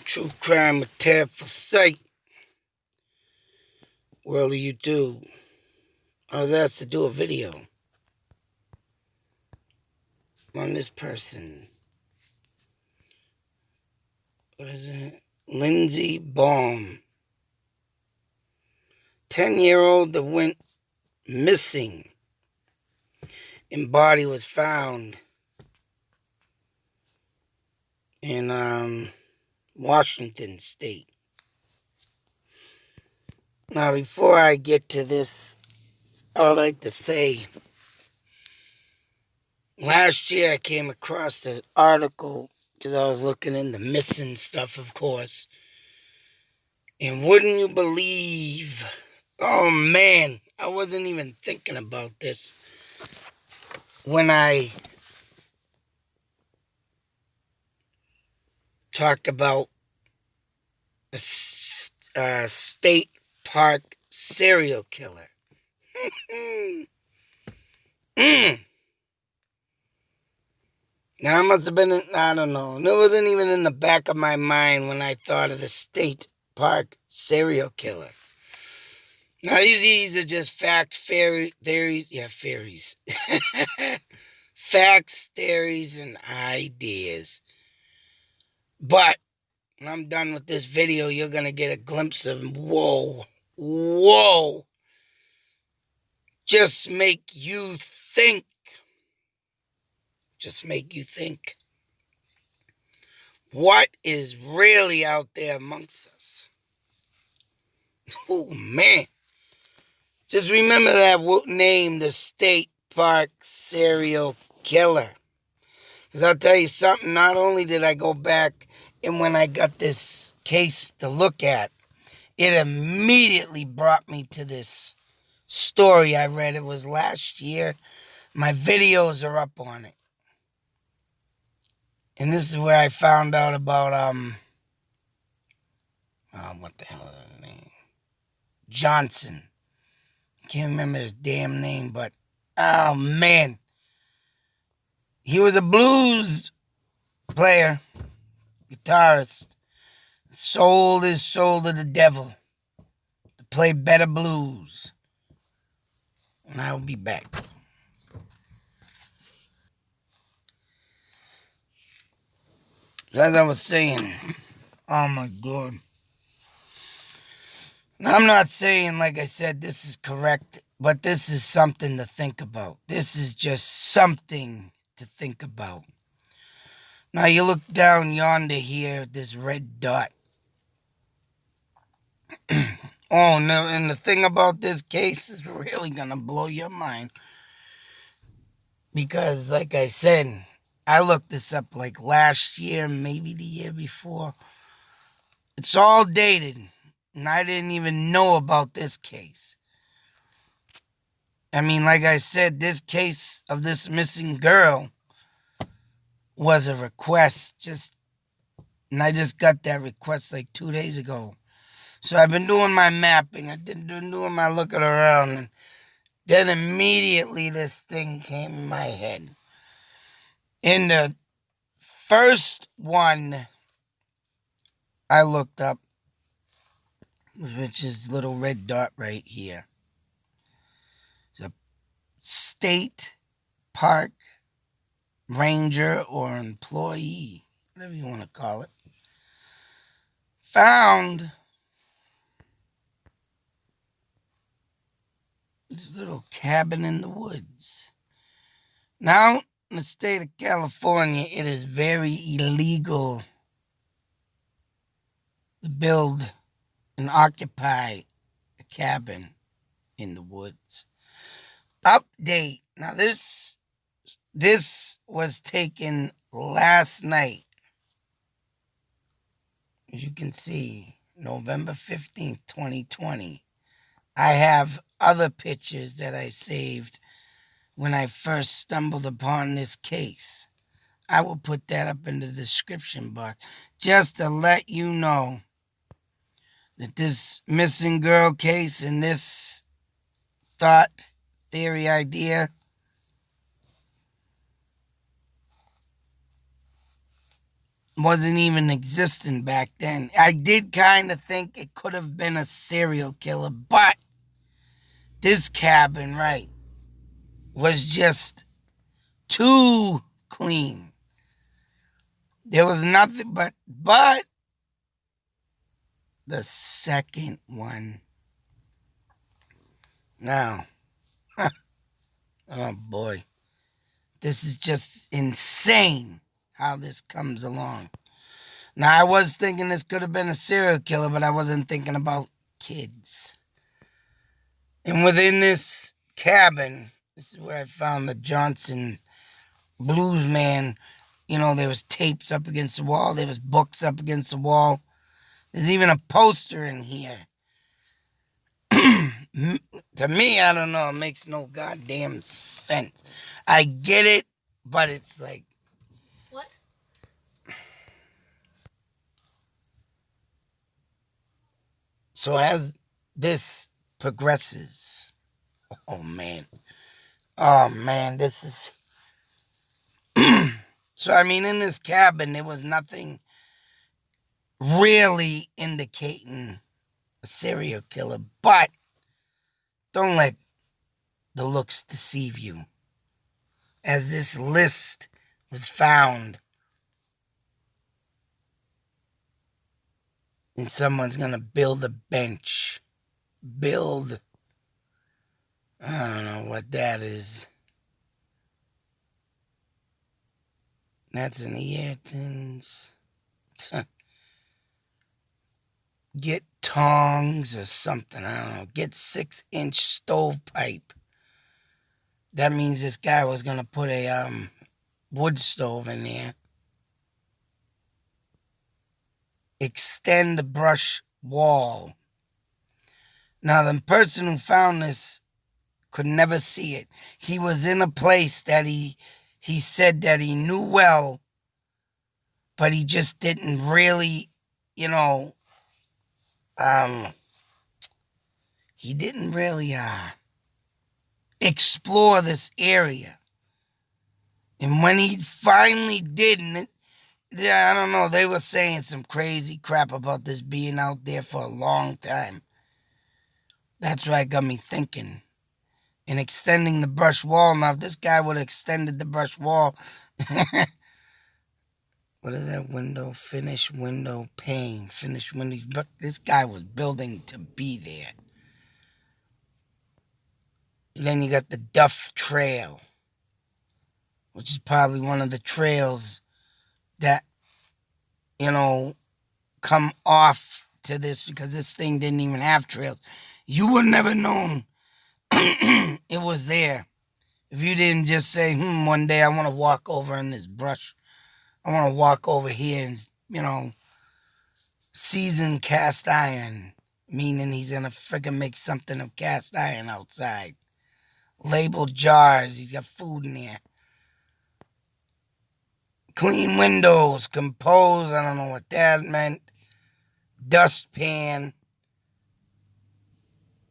True crime with Tab for sight. World of YouTube. I was asked to do a video on this person. What is it? Lindsey Baum. 10-year-old that went missing and body was found in Washington State. Now, before I get to this, I would like to say, last year I came across this article because I was looking into missing stuff, of course. And wouldn't you believe, oh man, I wasn't even thinking about this when I talked about a state park serial killer. Now, it must have been, I don't know. It wasn't even in the back of my mind when I thought of the state park serial killer. Now, these are just facts, theories. Yeah, theories. Facts, theories, and ideas. But when I'm done with this video, you're going to get a glimpse of, whoa. Just make you think. What is really out there amongst us? Oh, man. Just remember that name, the state park serial killer. Because I'll tell you something, not only did I go back and when I got this case to look at, it immediately brought me to this story I read. It was last year. My videos are up on it. And this is where I found out about, what the hell is his name? Johnson. Can't remember his damn name, but, oh man. He was a blues player, guitarist. Sold his soul to the devil to play better blues. And I will be back. As I was saying, oh my God. Now, I'm not saying, like I said, this is correct, but this is something to think about. This is just something to think about. Now, you look down yonder here, this red dot. Oh, no, and the thing about this case is really going to blow your mind. Because, like I said, I looked this up like last year, maybe the year before. It's all dated, and I didn't even know about this case. I mean, like I said, this case of this missing girl was a request, and I just got that request like 2 days ago. So I've been doing my mapping, I've been doing my looking around, and then immediately this thing came in my head. In the first one I looked up, which is little red dot right here, it's a state park ranger or employee, whatever you want to call it, found this little cabin in the woods. Now, in the state of California, it is very illegal to build and occupy a cabin in the woods. Update. Now, this was taken last night. As you can see, November 15th, 2020. I have other pictures that I saved when I first stumbled upon this case. I will put that up in the description box just to let you know that this missing girl case and this thought, theory, idea wasn't even existing back then. I did kind of think it could have been a serial killer, but this cabin, right, was just too clean. There was nothing but the second one. Now, oh boy, this is just insane how this comes along. Now, I was thinking this could have been a serial killer, but I wasn't thinking about kids. And within this cabin, this is where I found the Johnson blues man. You know, there was tapes up against the wall. There was books up against the wall. There's even a poster in here. To me, I don't know. It makes no goddamn sense. I get it, but it's like... What? So as this progresses... Oh, man, this is... So, I mean, in this cabin, there was nothing really indicating a serial killer, but don't let the looks deceive you. As this list was found, and someone's gonna build a bench. I don't know what that is. That's in the Ayrtons. Get tongs or something, I don't know. Get 6-inch stovepipe. That means this guy was gonna put a wood stove in there. Extend the brush wall. Now, the person who found this could never see it. He was in a place that he said that he knew well, but he just didn't really, he didn't really explore this area. And when he finally did, I don't know, they were saying some crazy crap about this being out there for a long time. That's why it got me thinking. And extending the brush wall. Now, if this guy would have extended the brush wall... What is that window? Finish window pane. Finish windows. But this guy was building to be there. And then you got the Duff Trail, which is probably one of the trails that, come off to this, because this thing didn't even have trails. You would never known it was there if you didn't just say, one day I want to walk over in this brush. I want to walk over here and, season cast iron, meaning he's going to freaking make something of cast iron outside. Labeled jars, he's got food in there. Clean windows, compose, I don't know what that meant. Dustpan.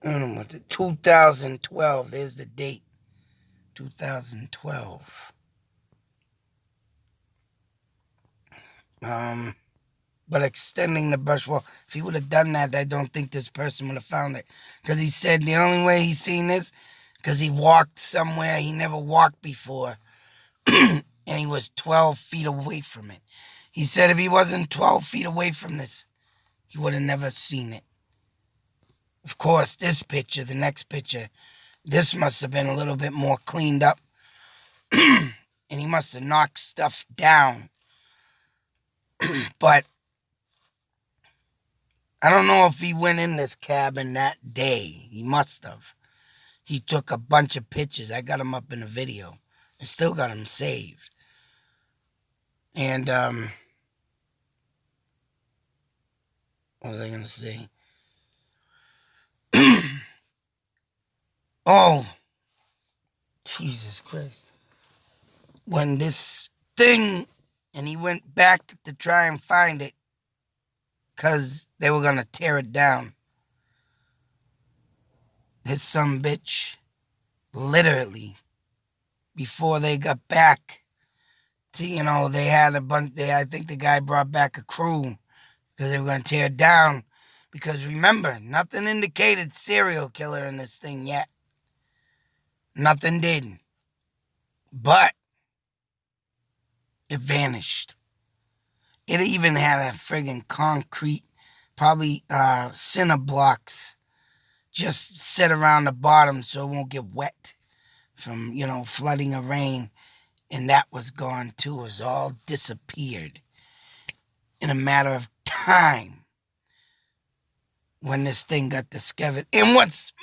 I don't know what 2012, there's the date. 2012. But extending the brush wall, if he would have done that, I don't think this person would have found it. Because he said the only way he's seen this, because he walked somewhere he never walked before, and he was 12 feet away from it. He said if he wasn't 12 feet away from this, he would have never seen it. Of course, this picture, the next picture, this must have been a little bit more cleaned up. And he must have knocked stuff down. But I don't know if he went in this cabin that day. He must have. He took a bunch of pictures. I got them up in a video. I still got them saved. And, what was I going to say? Oh, Jesus Christ. When this thing, and he went back to try and find it, because they were going to tear it down. This sumbitch, literally, before they got back They had a bunch. I think the guy brought back a crew because they were going to tear it down. Because remember, nothing indicated serial killer in this thing yet. Nothing did. But it vanished. It even had a friggin' concrete, probably cinder blocks, just set around the bottom so it won't get wet from, flooding of rain. And that was gone too. It was all disappeared in a matter of time when this thing got discovered. And what's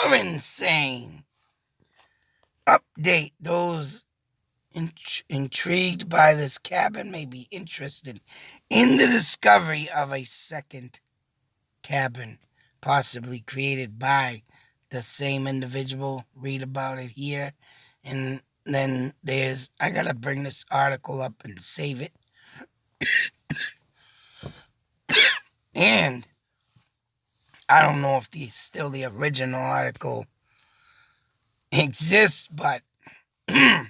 more insane, update, those intrigued by this cabin may be interested in the discovery of a second cabin, possibly created by the same individual. Read about it here. And then I gotta bring this article up and save it. And I don't know if still the original article exists, but like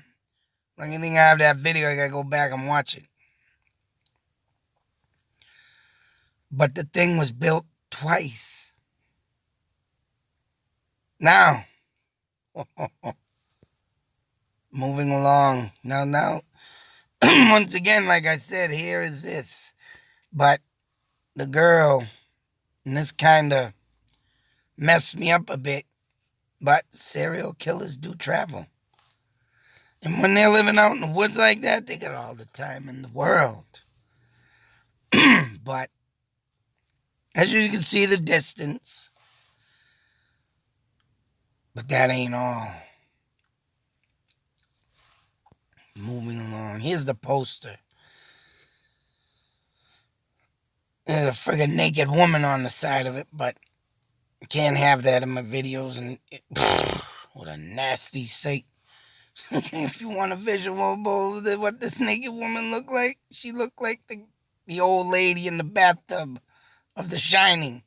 anything I have that video, I gotta go back and watch it. But the thing was built twice. Now, moving along. Now, once again, like I said, here is this. But the girl, and this kind of messed me up a bit, but serial killers do travel. And when they're living out in the woods like that, they got all the time in the world. But as you can see, the distance. But that ain't all. Moving along. Here's the poster. There's a friggin' naked woman on the side of it, but I can't have that in my videos. And what a nasty sight. If you want a visual of what this naked woman looked like, she looked like the old lady in the bathtub of The Shining.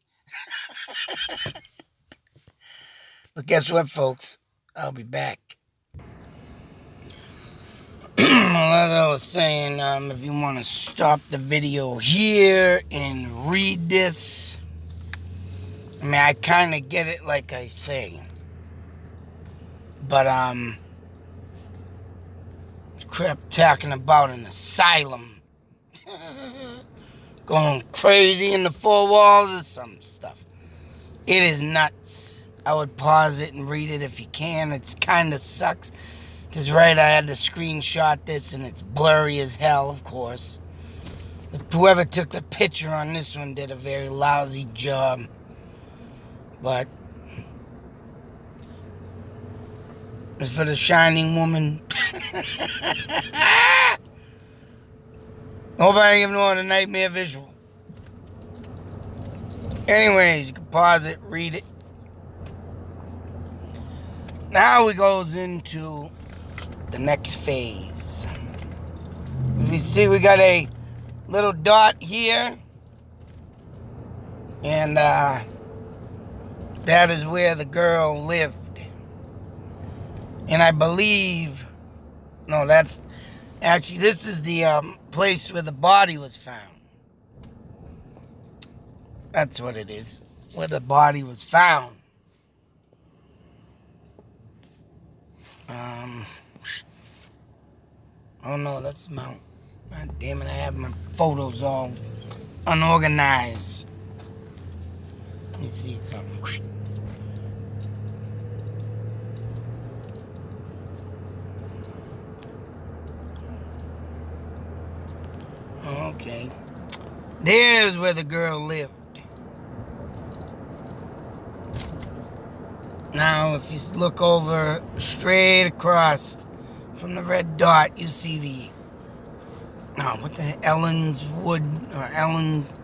But guess what, folks? I'll be back. Well, as I was saying, if you want to stop the video here and read this, I mean, I kind of get it, like I say. But, crap talking about an asylum. Going crazy in the four walls or some stuff. It is nuts. I would pause it and read it if you can. It kind of sucks. Because, right, I had to screenshot this and it's blurry as hell, of course. Whoever took the picture on this one did a very lousy job. But as for the Shining woman, hope I didn't give no other nightmare visual. Anyways, you can pause it, read it. Now it goes into the next phase. You see, we got a little dot here, and that is where the girl lived. And I believe, no, that's actually, this is the place where the body was found. That's what it is, where the body was found. Oh no, that's Mount. God damn it, I have my photos all unorganized. Let me see something. Okay. There's where the girl lived. Now, if you look over straight across from the red dot, you see Ellen's Wood, or Ellen's,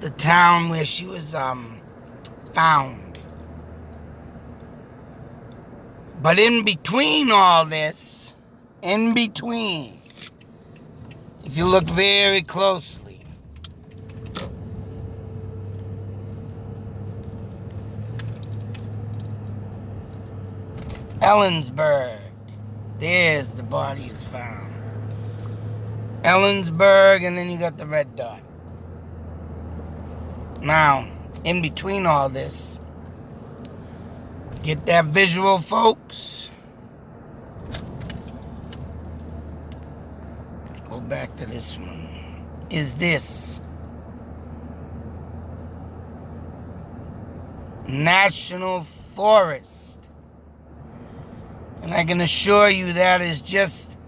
the town where she was found. But in between all this, if you look very closely, Ellensburg, there's the body is found. Ellensburg, and then you got the red dot. Now, in between all this, get that visual, folks. Go back to this one. Is this National Forest? And I can assure you that is just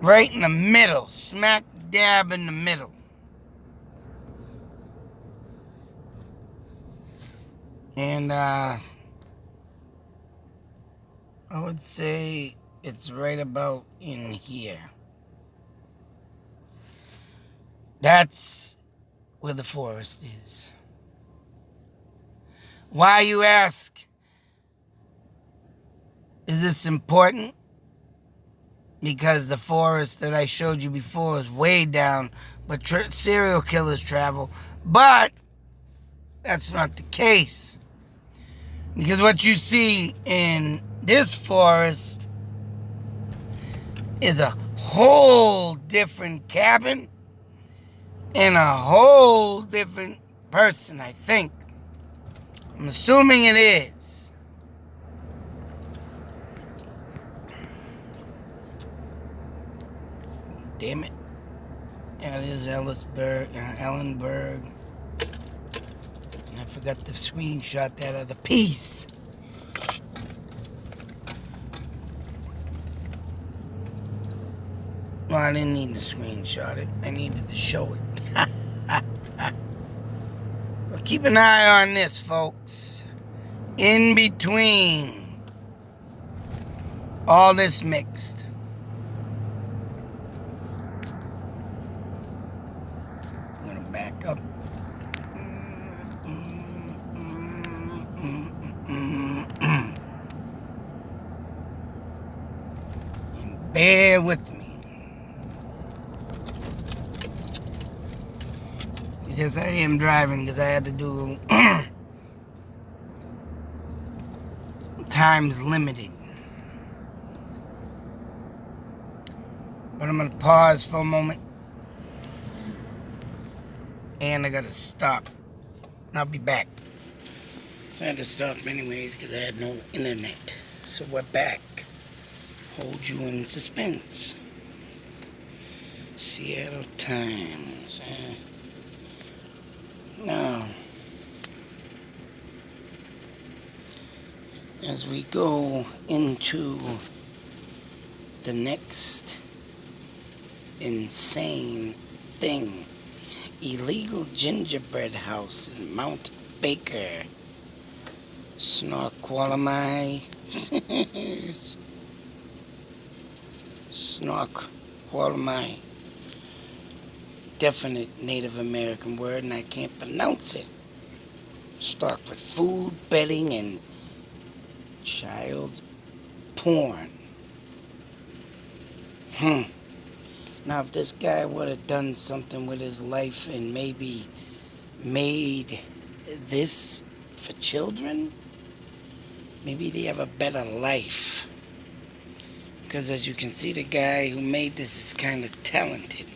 right in the middle, smack dab in the middle. And I would say it's right about in here. That's where the forest is. Why, you ask? Is this important? Because the forest that I showed you before is way down, but serial killers travel. But that's not the case. Because what you see in this forest is a whole different cabin and a whole different person, I think. I'm assuming it is. Damn it. Yeah, it is Ellenberg. And I forgot to screenshot that other piece. Well, I didn't need to screenshot it. I needed to show it. But keep an eye on this, folks. In between all this mixed. I'm going to back up. And bear with me. Yes, I am driving because I had to do time's limited. But I'm going to pause for a moment. And I got to stop. I'll be back. So I had to stop anyways because I had no internet. So we're back. Hold you in suspense. Seattle Times. Now, as we go into the next insane thing, illegal gingerbread house in Mount Baker, Snoqualmie, Snoqualmie. Definite Native American word, and I can't pronounce it. Stocked with food, bedding, and child porn. Now, if this guy would have done something with his life and maybe made this for children, maybe they have a better life. Because as you can see, the guy who made this is kind of talented.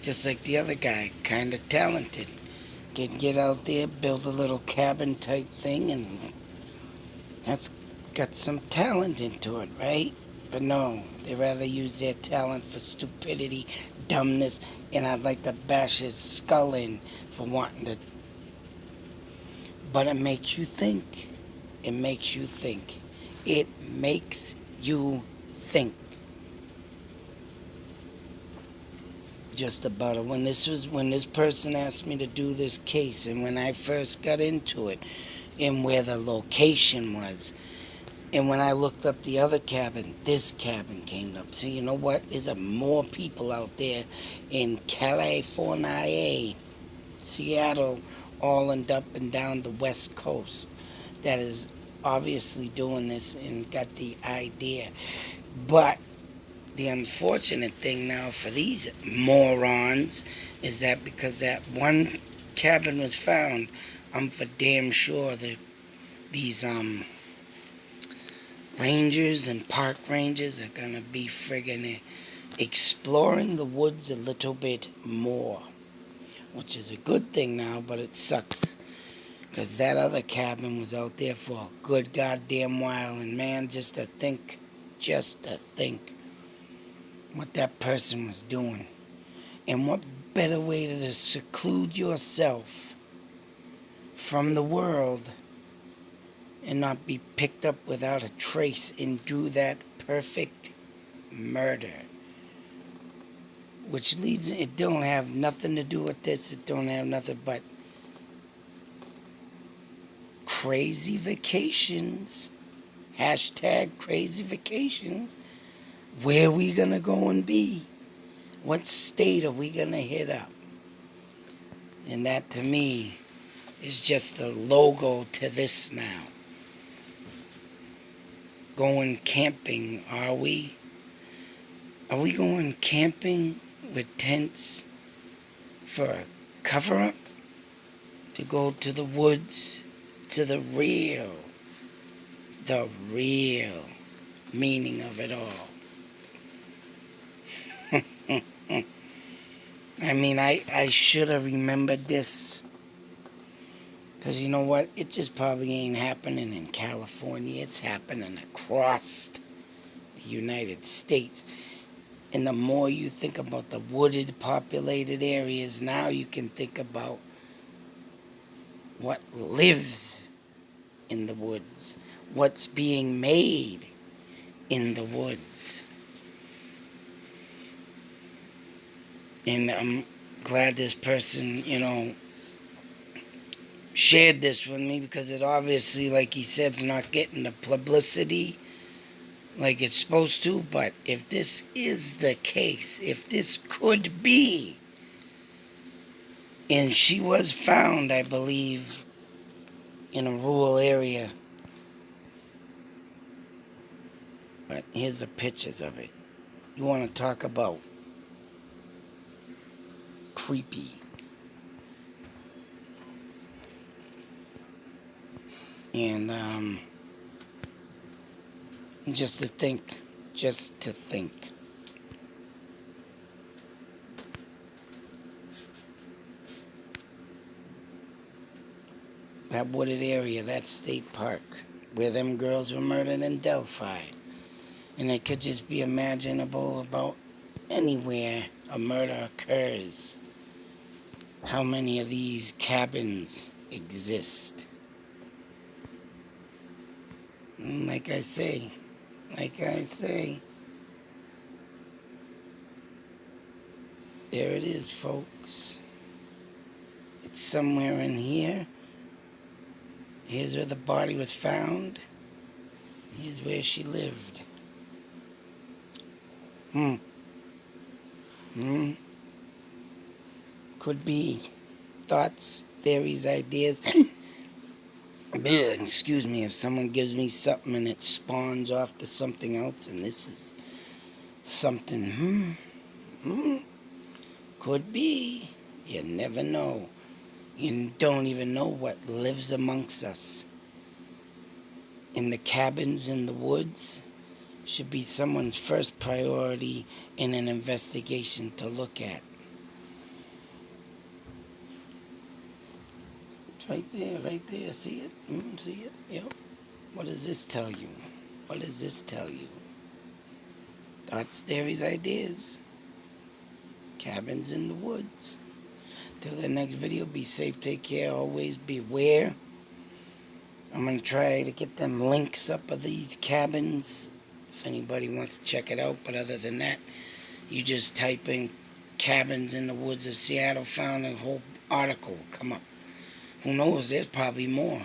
Just like the other guy, kind of talented. Get out there, build a little cabin type thing, and that's got some talent into it, right? But no, they rather use their talent for stupidity, dumbness, and I'd like to bash his skull in for wanting to. But it makes you think. It makes you think. It makes you think. Just about it. When this person asked me to do this case, and when I first got into it, and where the location was, and when I looked up the other cabin, this cabin came up. So you know what? There's more people out there in California, Seattle, all and up and down the West Coast that is obviously doing this and got the idea. But the unfortunate thing now for these morons is that because that one cabin was found, I'm for damn sure that these rangers and park rangers are going to be friggin' exploring the woods a little bit more, which is a good thing now, but it sucks. Because that other cabin was out there for a good goddamn while, and man, just to think what that person was doing. And what better way to seclude yourself from the world and not be picked up without a trace and do that perfect murder. Which leads, it don't have nothing to do with this, it don't have nothing but crazy vacations. Hashtag crazy vacations. Where we gonna go and be? What state are we gonna hit up? And that to me is just a logo to this now. Going camping, are we? Are we going camping with tents for a cover-up? To go to the woods, to the real meaning of it all. I mean, I should have remembered this. Because you know what? It just probably ain't happening in California. It's happening across the United States. And the more you think about the wooded, populated areas, now you can think about what lives in the woods. What's being made in the woods. And I'm glad this person, shared this with me, because it obviously, like he said, is not getting the publicity like it's supposed to. But if this is the case, if this could be, and she was found, I believe, in a rural area. But here's the pictures of it. You want to talk about creepy. And just to think. That wooded area, that state park, where them girls were murdered in Delphi. And it could just be imaginable about anywhere a murder occurs. How many of these cabins exist? And like I say, there it is, folks. It's somewhere in here. Here's where the body was found. Here's where she lived. Could be. Thoughts, theories, ideas. Excuse me, if someone gives me something and it spawns off to something else, and this is something, could be. You never know. You don't even know what lives amongst us. In the cabins in the woods should be someone's first priority in an investigation to look at. It's right there. See it? See it? Yep. What does this tell you? Thoughts, theories, ideas. Cabins in the woods. Till the next video, be safe, take care, always beware. I'm going to try to get them links up of these cabins if anybody wants to check it out. But other than that, you just type in cabins in the woods of Seattle, found a whole article will come up. Who knows? There's probably more.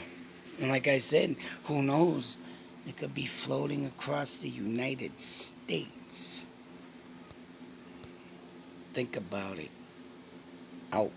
And like I said, who knows? It could be floating across the United States. Think about it. Out.